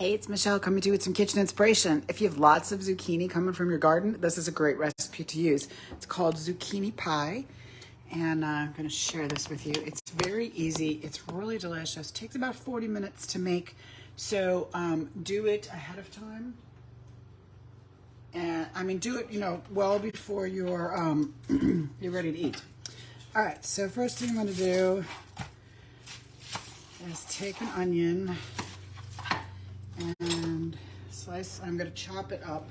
Hey, it's Michelle coming to you with some kitchen inspiration. If you have lots of zucchini coming from your garden, this is a great recipe to use. It's called zucchini pie, and I'm going to share this with you. It's very easy. It's really delicious. It takes about 40 minutes to make, so do it ahead of time. And I mean, do it, well before you're you're ready to eat. All right. So first thing I'm going to do is take an onion and slice. I'm going to chop it up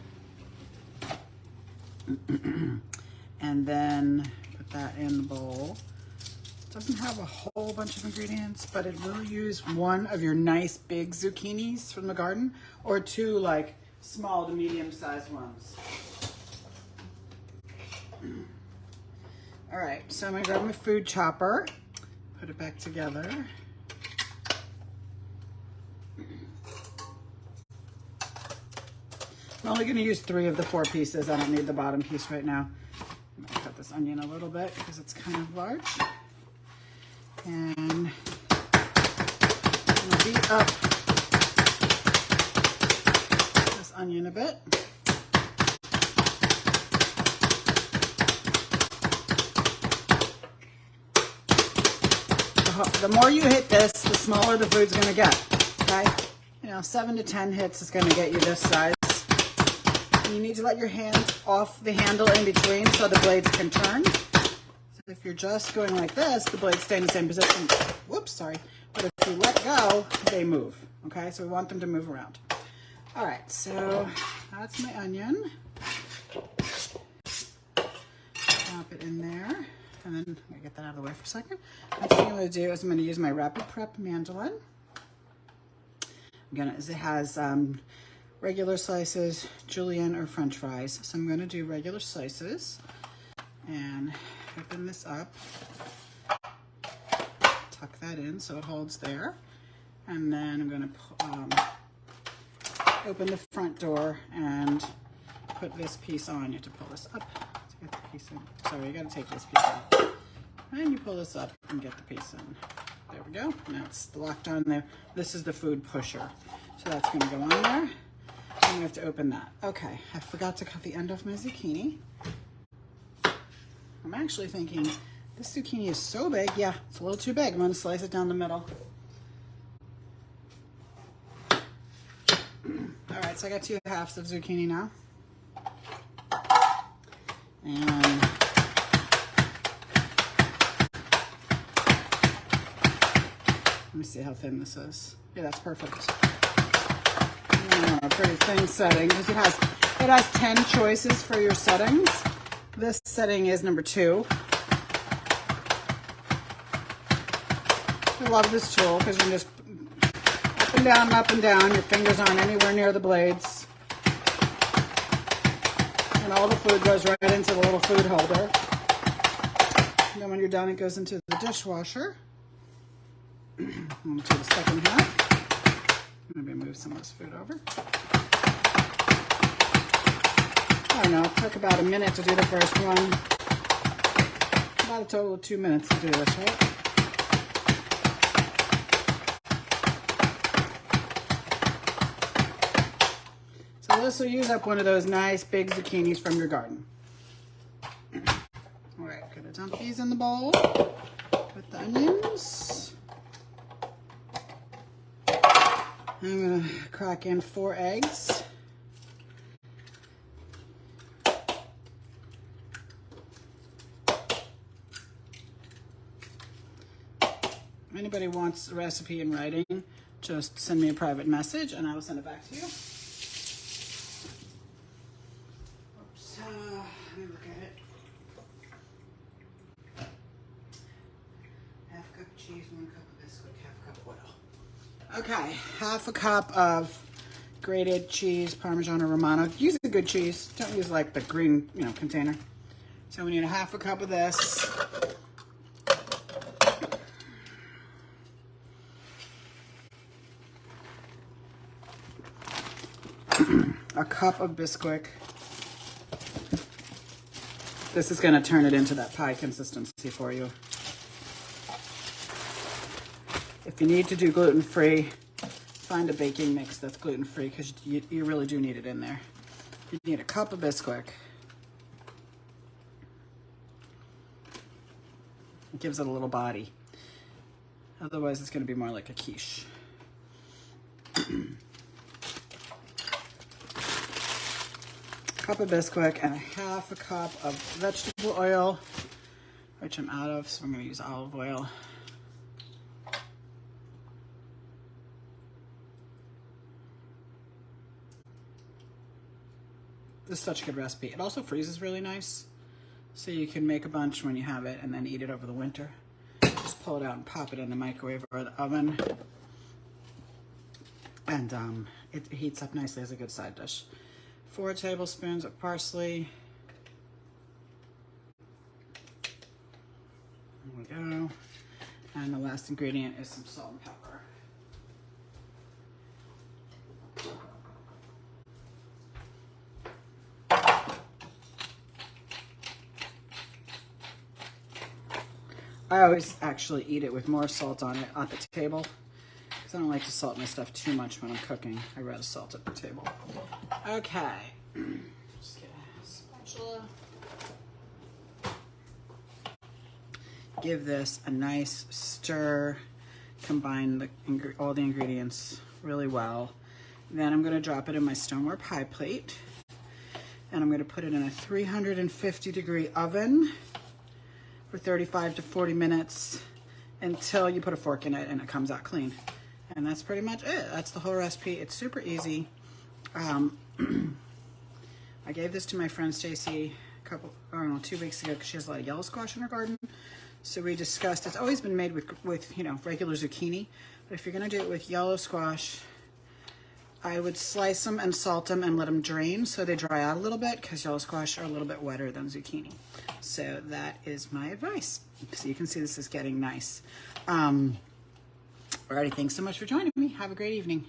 and then put that in the bowl. It doesn't have a whole bunch of ingredients, but it will use one of your nice big zucchinis from the garden or two like small to medium-sized ones. All right, so I'm going to grab my food chopper, put it back together. I'm only going to use 3 of the 4 pieces. I don't need the bottom piece right now. I'm going to cut this onion a little bit because it's kind of large. And I'm going to beat up this onion a bit. The more you hit this, the smaller the food's going to get. Okay? 7 to 10 hits is going to get you this size. You need to let your hand off the handle in between so the blades can turn. So if you're just going like this, the blades stay in the same position. Whoops, sorry. But if you let go, they move. Okay, so we want them to move around. All right, so that's my onion. Pop it in there. And then I'm going to get that out of the way for a second. Next thing I'm going to do is I'm going to use my Rapid Prep mandolin. It has regular slices, julienne, or french fries. So I'm going to do regular slices and open this up, tuck that in so it holds there, and then I'm going to open the front door and put this piece on. You have to pull this up to get the piece in. Sorry, you got to take this piece out. And you pull this up and get the piece in. There we go. Now it's locked on there. This is the food pusher. So that's going to go on there. And we have to open that. Okay, I forgot to cut the end off my zucchini. I'm actually thinking this zucchini is so big. Yeah, it's a little too big. I'm going to slice it down the middle. All right, so I got 2 halves of zucchini now. And let me see how thin this is. Yeah, that's perfect. A pretty thin setting because it has 10 choices for your settings. This setting is number 2. I love this tool because you can just up and down. Your fingers aren't anywhere near the blades. And all the food goes right into the little food holder. And then when you're done, it goes into the dishwasher. I'm going to do the second half. Maybe move some of this food over. I don't know, it took about a minute to do the first one. About a total of 2 minutes to do this, right? So this will use up one of those nice big zucchinis from your garden. All right, gonna dump these in the bowl with the onions. I'm going to crack in 4 eggs. If anybody wants a recipe in writing, just send me a private message and I will send it back to you. Oops, let me look at it. Half cup of cheese, 1 cup of biscuit, half cup of oil. Okay, half a cup of grated cheese, Parmesan or Romano. Use a good cheese. Don't use like the green, container. So we need a half a cup of this. A cup of Bisquick. This is going to turn it into that pie consistency for you. If you need to do gluten-free, find a baking mix that's gluten-free because you really do need it in there. You need a cup of Bisquick. It gives it a little body. Otherwise, it's going to be more like a quiche. Cup of Bisquick and a half a cup of vegetable oil, which I'm out of, so I'm going to use olive oil. This is such a good recipe. It also freezes really nice, so you can make a bunch when you have it and then eat it over the winter. Just pull it out and pop it in the microwave or the oven, and it heats up nicely as a good side dish. 4 tablespoons of parsley. There we go. And the last ingredient is some salt and pepper. I always actually eat it with more salt on it at the table, because I don't like to salt my stuff too much when I'm cooking. I rather salt at the table. Okay. Just get a spatula. Give this a nice stir. Combine all the ingredients really well. Then I'm going to drop it in my stoneware pie plate. And I'm going to put it in a 350-degree oven for 35 to 40 minutes until you put a fork in it and it comes out clean. And that's pretty much it. That's the whole recipe. It's super easy. I gave this to my friend Stacy a couple, I don't know, 2 weeks ago because she has a lot of yellow squash in her garden. So we discussed, it's always been made with you know, regular zucchini. But if you're gonna do it with yellow squash, I would slice them and salt them and let them drain so they dry out a little bit, because yellow squash are a little bit wetter than zucchini. So that is my advice. So you can see this is getting nice. Alrighty, thanks so much for joining me. Have a great evening.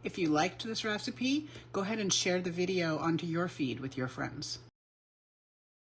If you liked this recipe, go ahead and share the video onto your feed with your friends.